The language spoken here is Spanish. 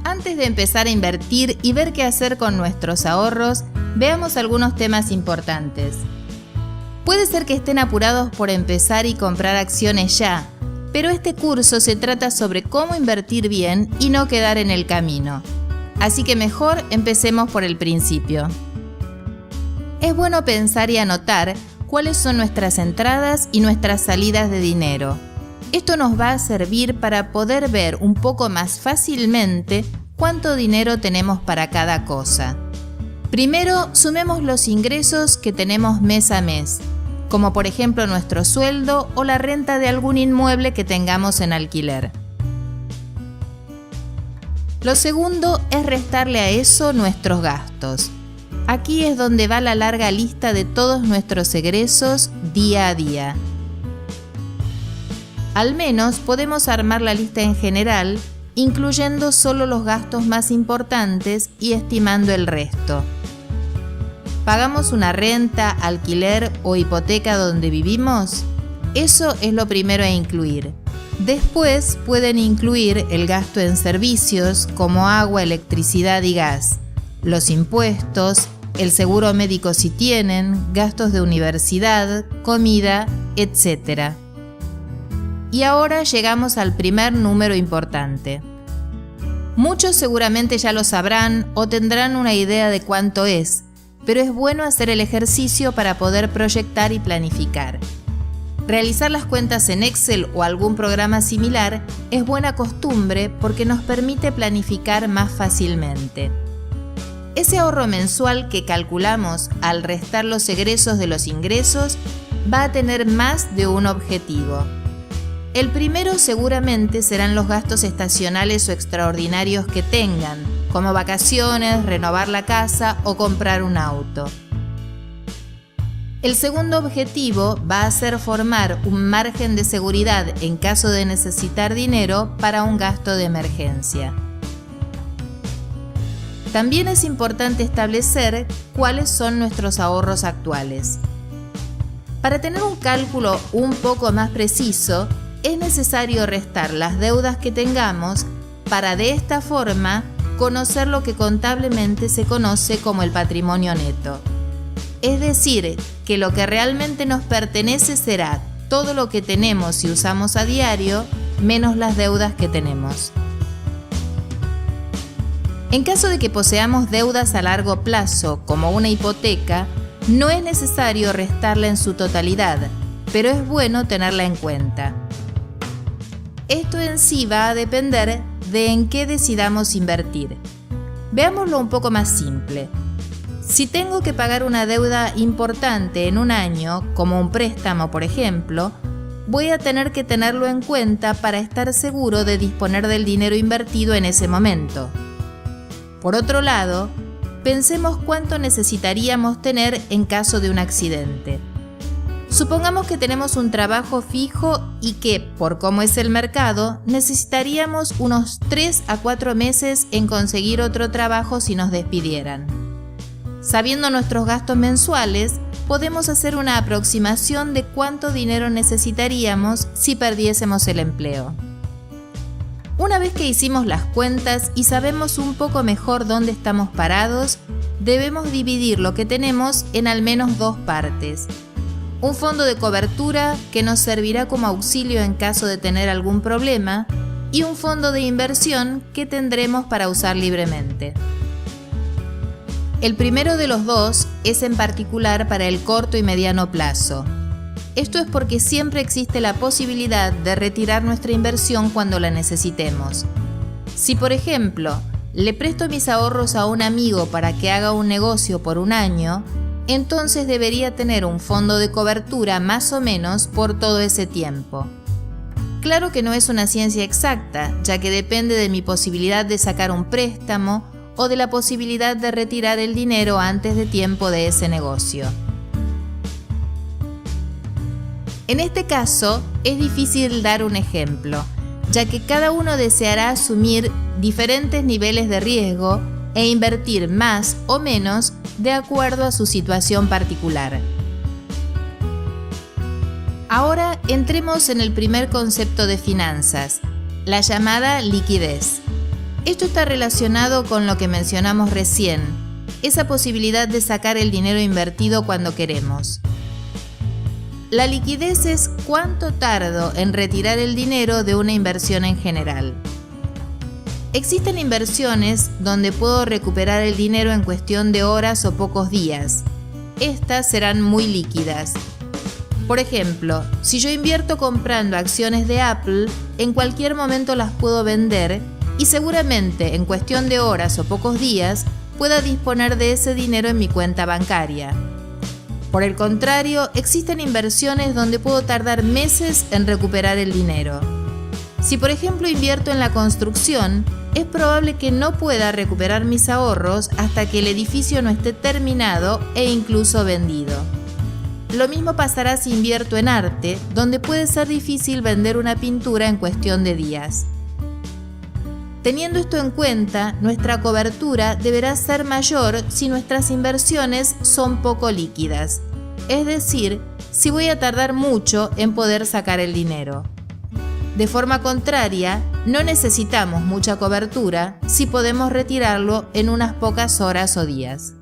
Antes de empezar a invertir y ver qué hacer con nuestros ahorros, veamos algunos temas importantes. Puede ser que estén apurados por empezar y comprar acciones ya, pero este curso se trata sobre cómo invertir bien y no quedar en el camino. Así que mejor empecemos por el principio. Es bueno pensar y anotar cuáles son nuestras entradas y nuestras salidas de dinero. Esto nos va a servir para poder ver un poco más fácilmente cuánto dinero tenemos para cada cosa. Primero, sumemos los ingresos que tenemos mes a mes, como por ejemplo nuestro sueldo o la renta de algún inmueble que tengamos en alquiler. Lo segundo es restarle a eso nuestros gastos. Aquí es donde va la larga lista de todos nuestros egresos día a día. Al menos podemos armar la lista en general, incluyendo solo los gastos más importantes y estimando el resto. ¿Pagamos una renta, alquiler o hipoteca donde vivimos? Eso es lo primero a incluir. Después pueden incluir el gasto en servicios como agua, electricidad y gas, los impuestos, el seguro médico si tienen, gastos de universidad, comida, etc. Y ahora llegamos al primer número importante. Muchos seguramente ya lo sabrán o tendrán una idea de cuánto es, pero es bueno hacer el ejercicio para poder proyectar y planificar. Realizar las cuentas en Excel o algún programa similar es buena costumbre porque nos permite planificar más fácilmente. Ese ahorro mensual que calculamos al restar los egresos de los ingresos va a tener más de un objetivo. El primero seguramente serán los gastos estacionales o extraordinarios que tengan, como vacaciones, renovar la casa o comprar un auto. El segundo objetivo va a ser formar un margen de seguridad en caso de necesitar dinero para un gasto de emergencia. También es importante establecer cuáles son nuestros ahorros actuales. Para tener un cálculo un poco más preciso, es necesario restar las deudas que tengamos para de esta forma conocer lo que contablemente se conoce como el patrimonio neto. Es decir, que lo que realmente nos pertenece será todo lo que tenemos y usamos a diario, menos las deudas que tenemos. En caso de que poseamos deudas a largo plazo, como una hipoteca, no es necesario restarla en su totalidad, pero es bueno tenerla en cuenta. Esto en sí va a depender de en qué decidamos invertir. Veámoslo un poco más simple. Si tengo que pagar una deuda importante en un año, como un préstamo por ejemplo, voy a tener que tenerlo en cuenta para estar seguro de disponer del dinero invertido en ese momento. Por otro lado, pensemos cuánto necesitaríamos tener en caso de un accidente. Supongamos que tenemos un trabajo fijo y que, por cómo es el mercado, necesitaríamos unos 3 a 4 meses en conseguir otro trabajo si nos despidieran. Sabiendo nuestros gastos mensuales, podemos hacer una aproximación de cuánto dinero necesitaríamos si perdiésemos el empleo. Una vez que hicimos las cuentas y sabemos un poco mejor dónde estamos parados, debemos dividir lo que tenemos en al menos 2 partes. Un fondo de cobertura que nos servirá como auxilio en caso de tener algún problema y un fondo de inversión que tendremos para usar libremente. El primero de los dos es en particular para el corto y mediano plazo. Esto es porque siempre existe la posibilidad de retirar nuestra inversión cuando la necesitemos. Si, por ejemplo, le presto mis ahorros a un amigo para que haga un negocio por un año, entonces debería tener un fondo de cobertura más o menos por todo ese tiempo. Claro que no es una ciencia exacta, ya que depende de mi posibilidad de sacar un préstamo o de la posibilidad de retirar el dinero antes de tiempo de ese negocio. En este caso, es difícil dar un ejemplo, ya que cada uno deseará asumir diferentes niveles de riesgo e invertir más o menos de acuerdo a su situación particular. Ahora entremos en el primer concepto de finanzas, la llamada liquidez. Esto está relacionado con lo que mencionamos recién, esa posibilidad de sacar el dinero invertido cuando queremos. La liquidez es cuánto tardo en retirar el dinero de una inversión en general. Existen inversiones donde puedo recuperar el dinero en cuestión de horas o pocos días. Estas serán muy líquidas. Por ejemplo, si yo invierto comprando acciones de Apple, en cualquier momento las puedo vender y seguramente en cuestión de horas o pocos días pueda disponer de ese dinero en mi cuenta bancaria. Por el contrario, existen inversiones donde puedo tardar meses en recuperar el dinero. Si por ejemplo invierto en la construcción, es probable que no pueda recuperar mis ahorros hasta que el edificio no esté terminado e incluso vendido. Lo mismo pasará si invierto en arte, donde puede ser difícil vender una pintura en cuestión de días. Teniendo esto en cuenta, nuestra cobertura deberá ser mayor si nuestras inversiones son poco líquidas, es decir, si voy a tardar mucho en poder sacar el dinero. De forma contraria, no necesitamos mucha cobertura si podemos retirarlo en unas pocas horas o días.